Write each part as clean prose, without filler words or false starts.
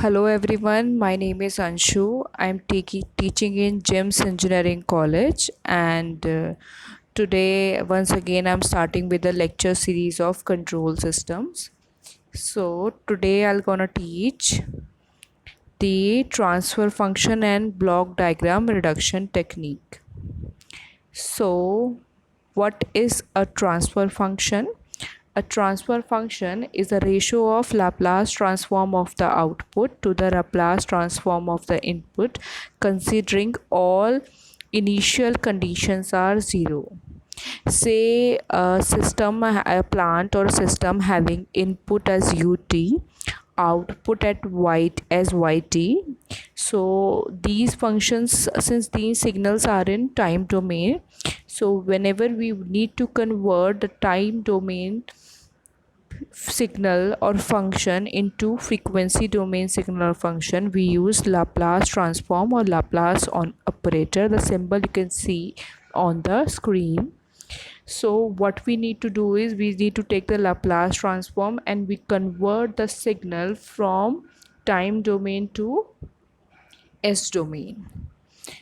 Hello everyone, my name is Anshu. I'm teaching in GEMS Engineering College, and today once again I'm starting with the lecture series of control systems. So today I'm gonna teach the transfer function and block diagram reduction technique. So what is a transfer function? A transfer function is a ratio of Laplace transform of the output to the Laplace transform of the input, considering all initial conditions are zero. Say a plant or system having input as ut, output at y as yt. So these functions, since these signals are in time domain, so whenever we need to convert the time domain signal or function into frequency domain signal or function, we use Laplace transform or Laplace on operator. The symbol you can see on the screen. So what we need to do is we need to take the Laplace transform and we convert the signal from time domain to s domain.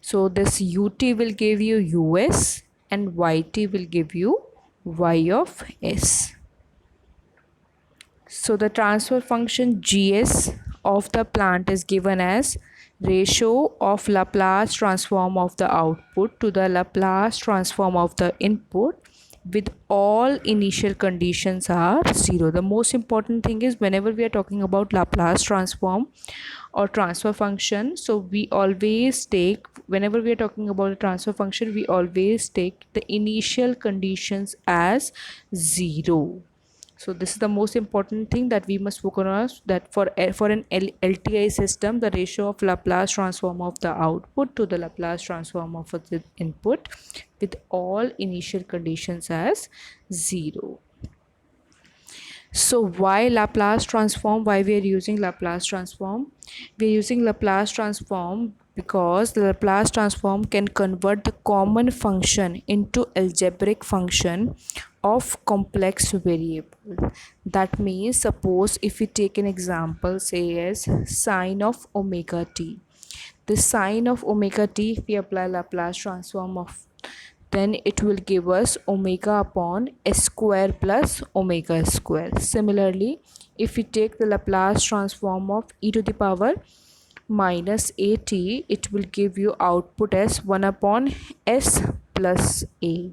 So this ut will give you us and yt will give you y of s. So the transfer function gs of the plant is given as ratio of Laplace transform of the output to the Laplace transform of the input with all initial conditions are zero. The most important thing is whenever we are talking about Laplace transform or transfer function, so we always take, whenever we are talking about a transfer function, we always take the initial conditions as zero. So this is the most important thing that we must focus on, that for an LTI system, the ratio of Laplace transform of the output to the Laplace transform of the input with all initial conditions as zero. So why Laplace transform? Why we are using Laplace transform? We are using Laplace transform because the Laplace transform can convert the common function into algebraic function of complex variable. That means, suppose if we take an example, say as sine of omega t. The sine of omega t, if we apply Laplace transform of, then it will give us omega upon s square plus omega square. Similarly, if we take the Laplace transform of e to the power minus at, it will give you output as 1 upon s plus a.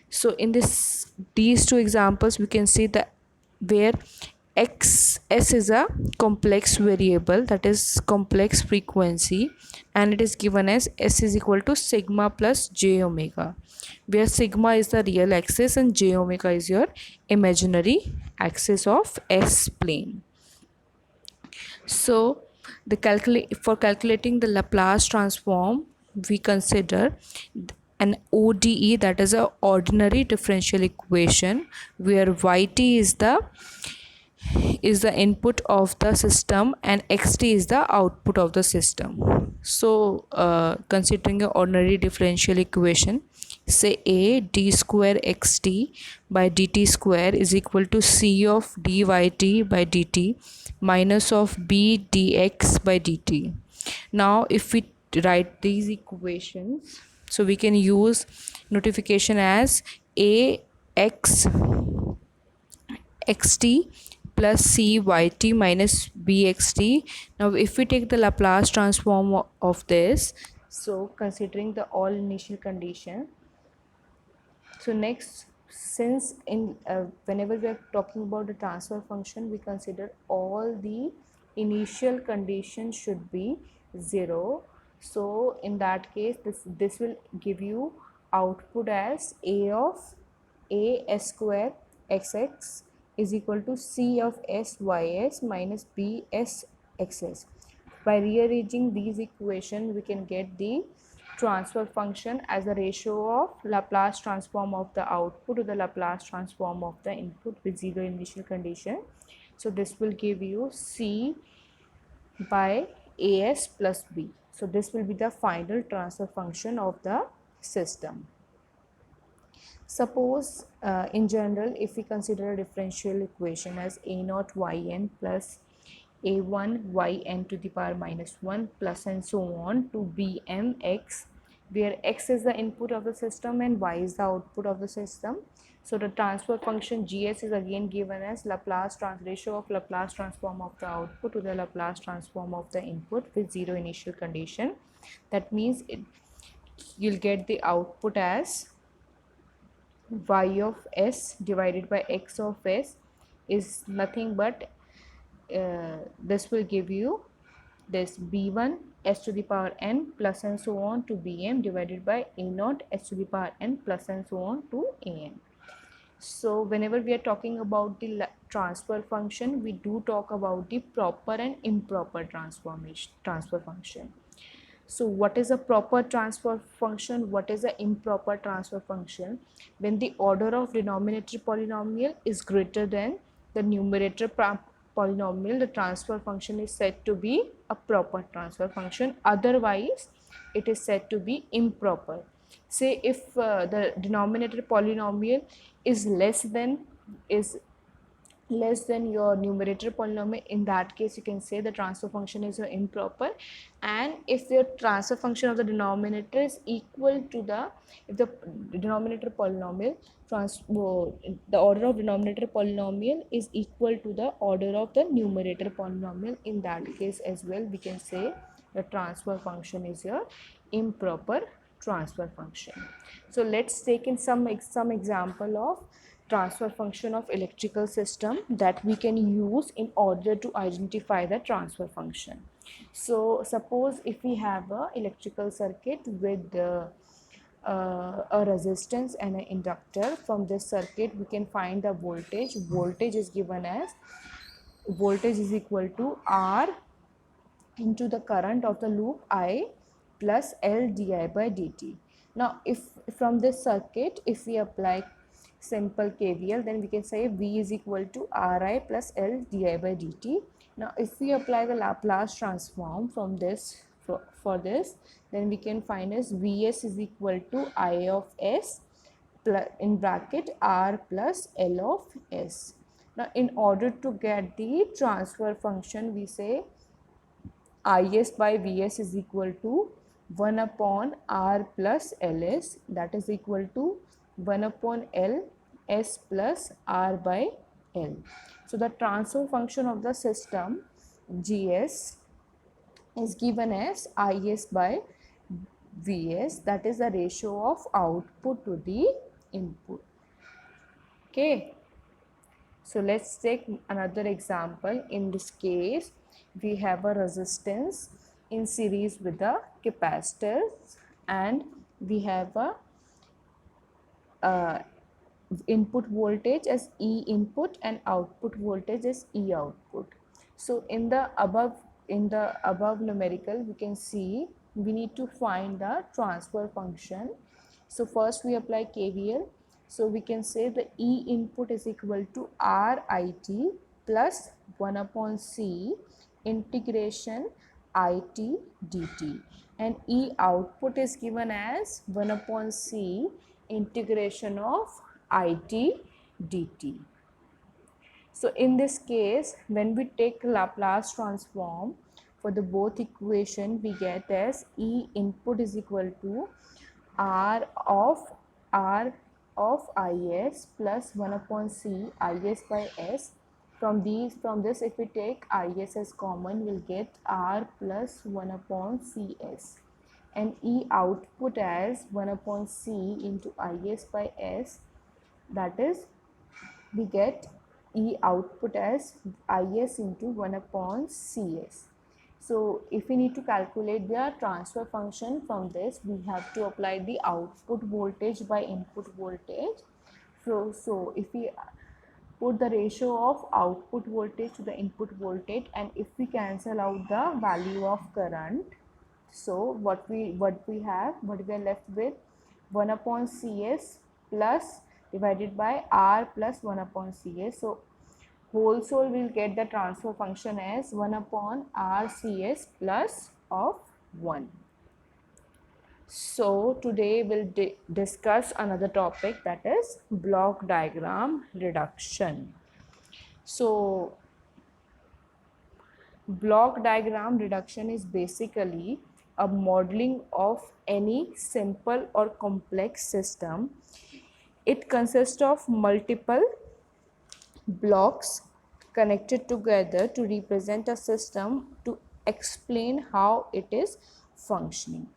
So in these two examples we can see that where s is a complex variable, that is complex frequency, and it is given as s is equal to sigma plus j omega, where sigma is the real axis and j omega is your imaginary axis of s plane. So for calculating the Laplace transform, we consider an ODE, that is a ordinary differential equation, where yt is the input of the system and xt is the output of the system. So considering an ordinary differential equation, say a d square xt by dt square is equal to c of dyt by dt minus of b dx by dt. Now if we write these equations, so we can use notification as a x xt plus cyt minus bxt. Now if we take the Laplace transform of this, so considering the all initial condition, so next, since in whenever we are talking about the transfer function, we consider all the initial conditions should be zero. So in that case, this will give you output as a of a s square xx is equal to c of s ys minus b s xs. By rearranging these equations, we can get the transfer function as a ratio of Laplace transform of the output to the Laplace transform of the input with zero initial condition. So this will give you c by as plus b. So this will be the final transfer function of the system. Suppose in general, if we consider a differential equation as a naught yn plus a1 yn to the power minus 1 plus and so on to bm x, where x is the input of the system and y is the output of the system. So the transfer function gs is again given as Laplace ratio of Laplace transform of the output to the Laplace transform of the input with zero initial condition. That means you'll get the output as y of s divided by x of s is nothing but this will give you this b1 s to the power n plus and so on to bm divided by a naught s to the power n plus and so on to an. So whenever we are talking about the transfer function, we do talk about the proper and improper transfer function. So what is a proper transfer function? What is an improper transfer function? When the order of denominator polynomial is greater than the numerator polynomial, the transfer function is said to be a proper transfer function. Otherwise, it is said to be improper. Say if the denominator polynomial is less than your numerator polynomial, in that case you can say the transfer function is improper. And if the transfer function of the denominator is equal to the, if the denominator polynomial the order of denominator polynomial is equal to the order of the numerator polynomial, in that case as well we can say the transfer function is your improper transfer function. So let's take in some example of transfer function of electrical system that we can use in order to identify the transfer function. So suppose if we have a electrical circuit with a resistance and an inductor. From this circuit we can find the voltage is given as voltage is equal to R into the current of the loop I plus L di by dt. Now if from this circuit if we apply simple KVL, then we can say V is equal to Ri plus L di by dt. Now if we apply the Laplace transform from this for this, then we can find as Vs is equal to I of s plus in bracket R plus L of s. Now in order to get the transfer function, we say Is by Vs is equal to 1 upon R plus Ls, that is equal to 1 upon L S plus R by L. So the transfer function of the system Gs is given as Is by Vs, that is the ratio of output to the input. Okay. So let's take another example. In this case, we have a resistance in series with the capacitors, and we have a input voltage as E input and output voltage as E output. So in the above numerical, we can see we need to find the transfer function. So first we apply KVL. So we can say the E input is equal to RIT plus 1 upon C integration IT dt, and E output is given as 1 upon C integration of IT dt. So in this case, when we take Laplace transform for the both equation, we get as E input is equal to R of Is plus 1 upon C Is by S. From this if we take Is as common, we'll get R plus 1 upon Cs, and E output as 1 upon C into Is by S, that is we get E output as Is into 1 upon Cs. So if we need to calculate the transfer function from this, we have to apply the output voltage by input voltage. So if we put the ratio of output voltage to the input voltage, and if we cancel out the value of current, so what we are left with 1 upon Cs plus divided by R plus 1 upon Cs. So whole soul will get the transfer function as 1 upon RCS plus of 1. So today we'll discuss another topic, that is block diagram reduction. So Block diagram reduction is basically a modeling of any simple or complex system. It consists of multiple blocks connected together to represent a system to explain how it is functioning.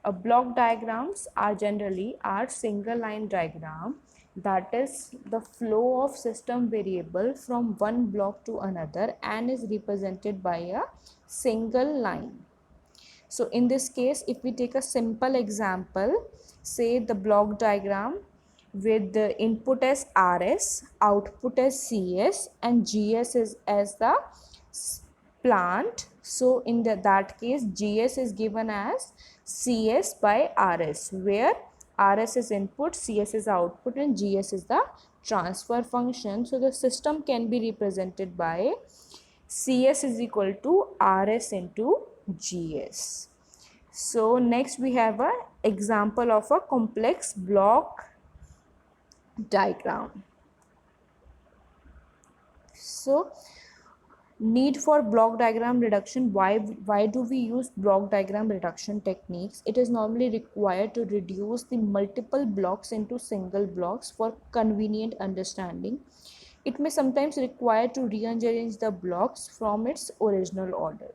A block diagrams are generally are single line diagram, that is the flow of system variable from one block to another and is represented by a single line. So in this case, if we take a simple example, say the block diagram with the input as RS, output as CS and GS is as the plant. So in that case, GS is given as CS by RS, where RS is input, CS is output and GS is the transfer function. So the system can be represented by CS is equal to RS into GS. So next we have a example of a complex block diagram. So need for block diagram reduction. Why do we use block diagram reduction techniques? It is normally required to reduce the multiple blocks into single blocks for convenient understanding. It may sometimes require to rearrange the blocks from its original order.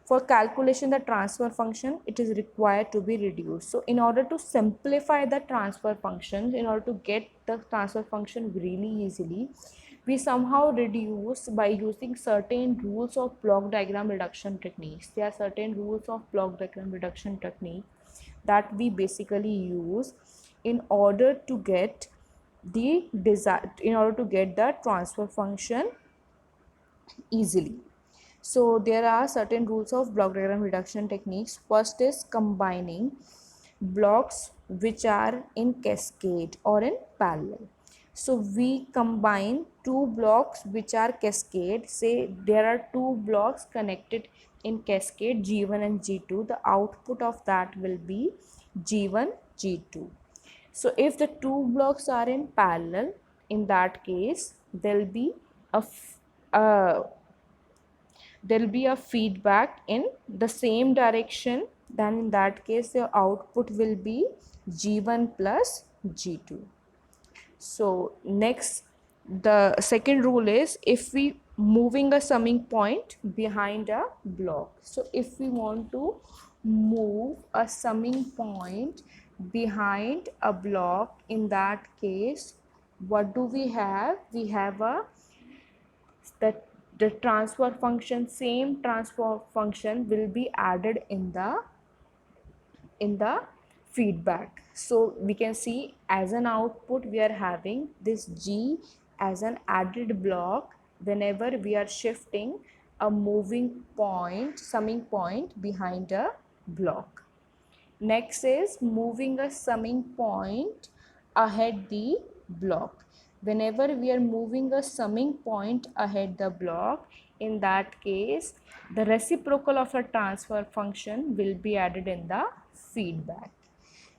For calculation the transfer function, it is required to be reduced. So in order to simplify the transfer functions, in order to get the transfer function really easily, we somehow reduce by using certain rules of block diagram reduction techniques. There are certain rules of block diagram reduction technique that we basically use in order to get the transfer function easily. So there are certain rules of block diagram reduction techniques. First is combining blocks which are in cascade or in parallel. So we combine two blocks which are cascade. Say there are two blocks connected in cascade, G1 and G2. The output of that will be G1, G2. So if the two blocks are in parallel, in that case there will be a feedback in the same direction. Then in that case your output will be G1 plus G2. So next, the second rule is if we moving a summing point behind a block. So if we want to move a summing point behind a block, in that case what do we have? We have the transfer function, same transfer function will be added in the feedback. So we can see as an output we are having this G as an added block whenever we are shifting a moving point, summing point behind a block. Next is moving a summing point ahead the block. Whenever we are moving a summing point ahead the block, in that case the reciprocal of a transfer function will be added in the feedback.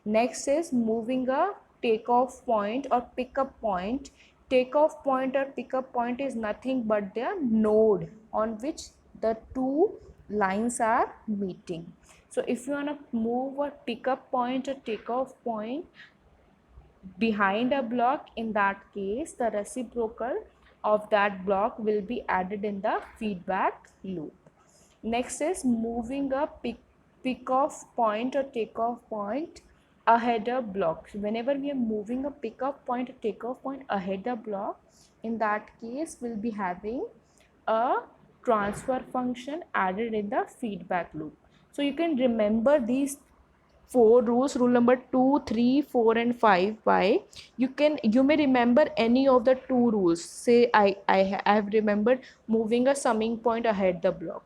Next is moving a takeoff point or pickup point. Takeoff point or pickup point is nothing but the node on which the two lines are meeting. So if you want to move a pickup point or takeoff point behind a block, in that case the reciprocal of that block will be added in the feedback loop. Next is moving a pick-off point or takeoff point ahead of block. So whenever we are moving a pick-off point or takeoff point ahead of block, in that case we'll be having a transfer function added in the feedback loop. So you can remember these four rules, rule number 2, 3, 4 and 5 by you may remember any of the two rules. Say I have remembered moving a summing point ahead the block.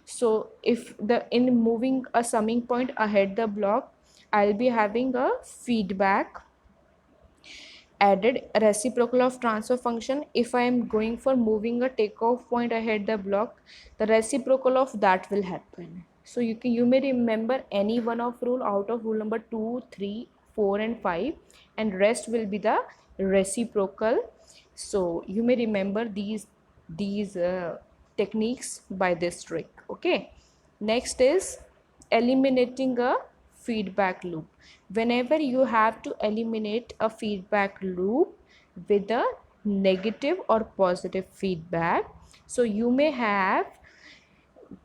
So if in moving a summing point ahead the block, I'll be having a feedback added reciprocal of transfer function. If I am going for moving a takeoff point ahead the block, the reciprocal of that will happen. So you may remember any one of rule out of rule number 2, 3, 4 and 5, and rest will be the reciprocal. So you may remember these techniques by this trick. Okay, next is eliminating a feedback loop. Whenever you have to eliminate a feedback loop with a negative or positive feedback, so you may have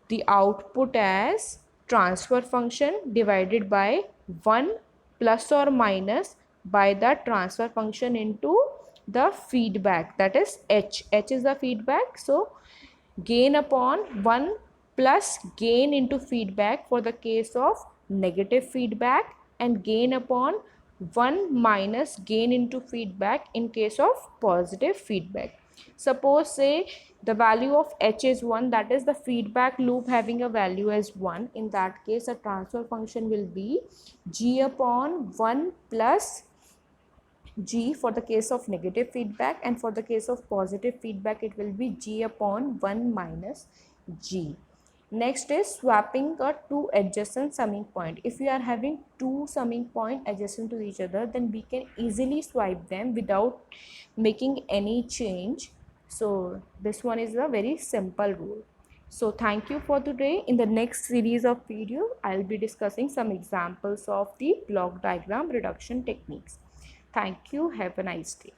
the output as transfer function divided by 1 plus or minus by the transfer function into the feedback, that is h is the feedback. So gain upon 1 plus gain into feedback for the case of negative feedback, and gain upon 1 minus gain into feedback in case of positive feedback. Suppose say the value of h is 1, that is the feedback loop having a value as 1. In that case, a transfer function will be g upon 1 plus g for the case of negative feedback, and for the case of positive feedback it will be g upon 1 minus g. Next is swapping a two adjacent summing point. If we are having two summing point adjacent to each other, then we can easily swipe them without making any change. So this one is a very simple rule. So thank you for today. In the next series of video, I'll be discussing some examples of the block diagram reduction techniques. Thank you. Have a nice day.